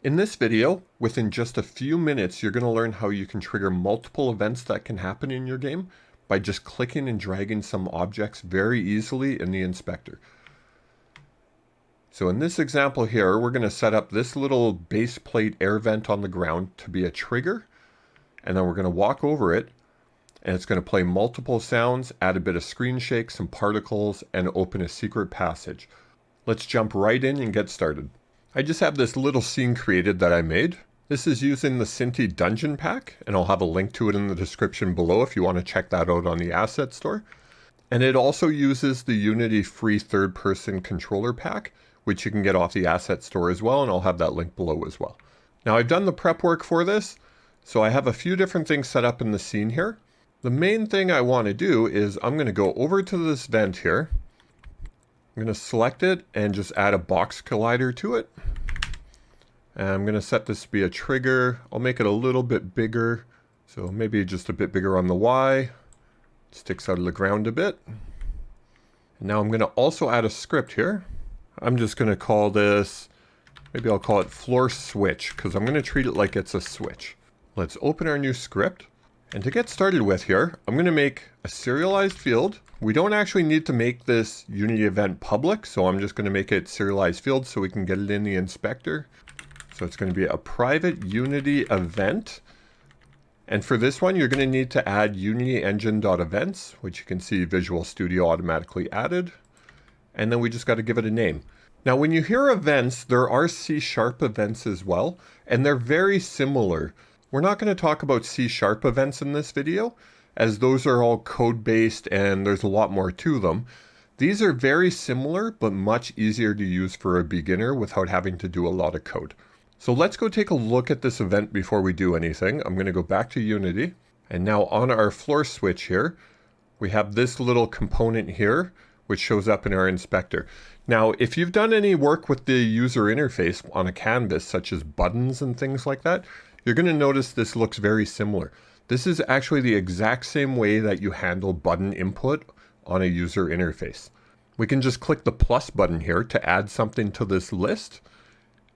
In this video, within just a few minutes, you're going to learn how you can trigger multiple events that can happen in your game by just clicking and dragging some objects very easily in the inspector. So in this example here, we're going to set up this little base plate air vent on the ground to be a trigger, and then we're going to walk over it, and it's going to play multiple sounds, add a bit of screen shake, some particles, and open a secret passage. Let's jump right in and get started. I just have this little scene created that I made. This is using the Cinti Dungeon Pack, and I'll have a link to it in the description below if you want to check that out on the asset store. And it also uses the Unity free third-person controller pack, which you can get off the asset store as well, and I'll have that link below as well. Now I've done the prep work for this, so I have a few different things set up in the scene here. The main thing I want to do is I'm going to go over to this vent here. I'm going to select it and just add a box collider to it. And I'm going to set this to be a trigger. I'll make it a little bit bigger. So maybe just a bit bigger on the Y. Sticks out of the ground a bit. And now I'm going to also add a script here. I'm just going to call this, maybe I'll call it floor switch, because I'm going to treat it like it's a switch. Let's open our new script. And to get started with here, I'm going to make a serialized field. We don't actually need to make this Unity event public, so I'm just going to make it serialized field so we can get it in the inspector. So it's going to be a private Unity event. And for this one, you're going to need to add unityengine.events, which you can see Visual Studio automatically added. And then we just got to give it a name. Now, when you hear events, there are C# events as well, and they're very similar. We're not going to talk about C# events in this video, as those are all code-based and there's a lot more to them. These are very similar, but much easier to use for a beginner without having to do a lot of code. So let's go take a look at this event before we do anything. I'm going to go back to Unity, and now on our floor switch here, we have this little component here, which shows up in our inspector. Now, if you've done any work with the user interface on a canvas, such as buttons and things like that, you're going to notice this looks very similar. This is actually the exact same way that you handle button input on a user interface. We can just click the plus button here to add something to this list,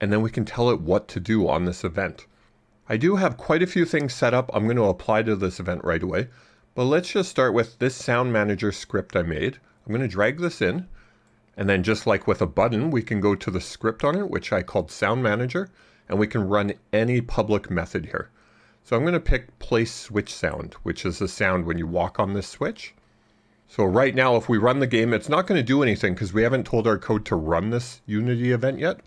and then we can tell it what to do on this event. I do have quite a few things set up I'm going to apply to this event right away, but let's just start with this sound manager script I made. I'm going to drag this in, and then just like with a button, we can go to the script on it, which I called sound manager, and we can run any public method here. So I'm going to pick place switch sound, which is the sound when you walk on this switch. So right now, if we run the game, it's not going to do anything because we haven't told our code to run this Unity event yet.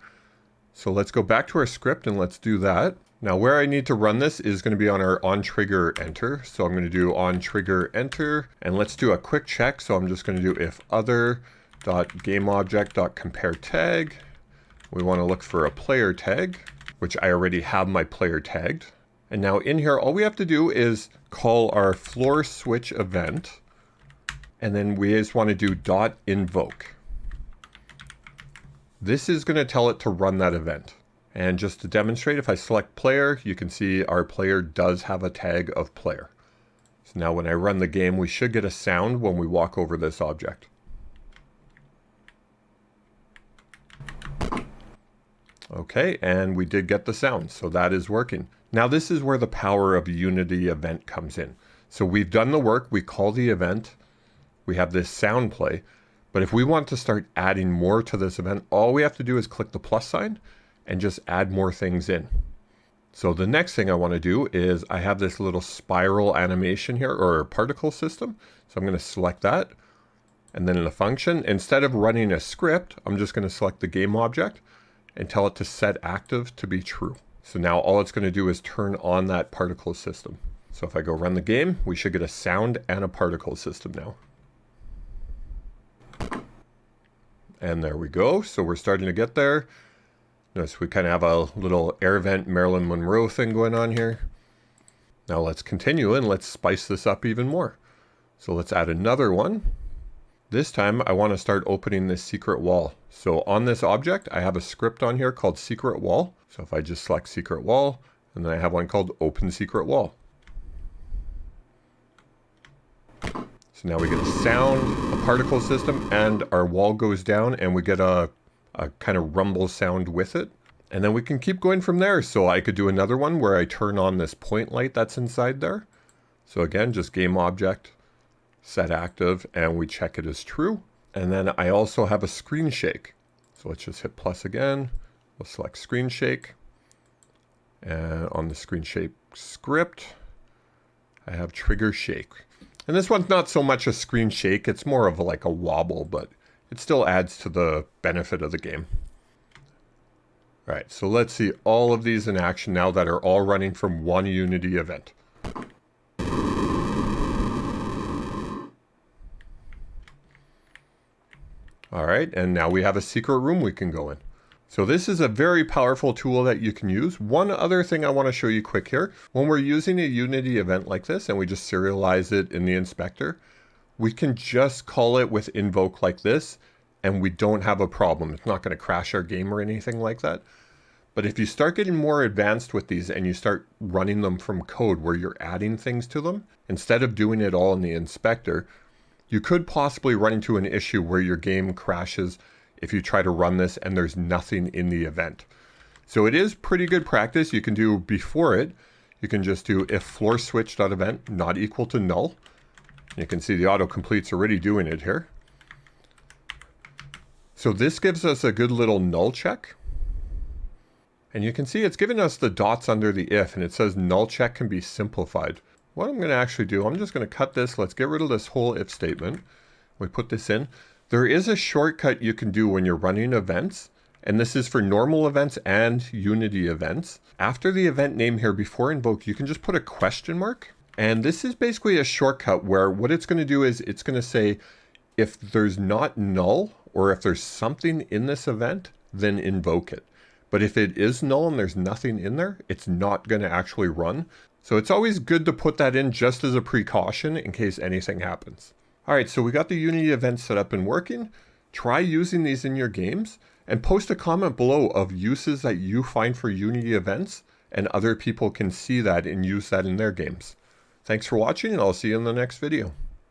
So let's go back to our script and let's do that. Now where I need to run this is going to be on our onTrigger enter. So I'm going to do onTrigger enter, and let's do a quick check. So I'm just going to do if other.gameObject.compare tag. We want to look for a player tag, which I already have my player tagged. And now in here, all we have to do is call our floor switch event. And then we just want to do .invoke. This is going to tell it to run that event. And just to demonstrate, if I select player, you can see our player does have a tag of player. So now when I run the game, we should get a sound when we walk over this object. Okay, and we did get the sound, so that is working. Now this is where the power of Unity event comes in. So we've done the work, we call the event, we have this sound play, but if we want to start adding more to this event, all we have to do is click the plus sign and just add more things in. So the next thing I want to do is I have this little spiral animation here, or particle system. So I'm going to select that, and then in the function, instead of running a script, I'm just going to select the game object and tell it to set active to be true. So now all it's going to do is turn on that particle system. So if I go run the game, we should get a sound and a particle system now. And there we go. So we're starting to get there. Notice we kind of have a little air vent Marilyn Monroe thing going on here. Now let's continue and let's spice this up even more. So let's add another one. This time I want to start opening this secret wall. So on this object, I have a script on here called secret wall. So if I just select secret wall, and then I have one called open secret wall. So now we get a sound, a particle system, and our wall goes down and we get a kind of rumble sound with it. And then we can keep going from there. So I could do another one where I turn on this point light that's inside there. So again, just game object, set active, and we check it as true. And then I also have a screen shake. So let's just hit plus again. We'll select screen shake. And on the screen shake script, I have trigger shake. And this one's not so much a screen shake, it's more of like a wobble, but it still adds to the benefit of the game. All right, so let's see all of these in action now that are all running from one Unity event. All right, and now we have a secret room we can go in. So this is a very powerful tool that you can use. One other thing I want to show you quick here. When we're using a Unity event like this and we just serialize it in the inspector, we can just call it with invoke like this and we don't have a problem. It's not going to crash our game or anything like that. But if you start getting more advanced with these and you start running them from code where you're adding things to them, instead of doing it all in the inspector, you could possibly run into an issue where your game crashes if you try to run this and there's nothing in the event. So it is pretty good practice. You can do before it, you can just do if floor switch.event not equal to null. You can see the autocomplete's already doing it here. So this gives us a good little null check. And you can see it's giving us the dots under the if, and it says null check can be simplified. What I'm going to actually do, I'm just going to cut this. Let's get rid of this whole if statement. We put this in. There is a shortcut you can do when you're running events, and this is for normal events and Unity events. After the event name here, before invoke, you can just put a question mark. And this is basically a shortcut where what it's going to do is it's going to say, if there's not null, or if there's something in this event, then invoke it. But if it is null and there's nothing in there, it's not going to actually run. So it's always good to put that in just as a precaution in case anything happens. All right, so we got the Unity event set up and working. Try using these in your games and post a comment below of uses that you find for Unity events, and other people can see that and use that in their games. Thanks for watching, and I'll see you in the next video.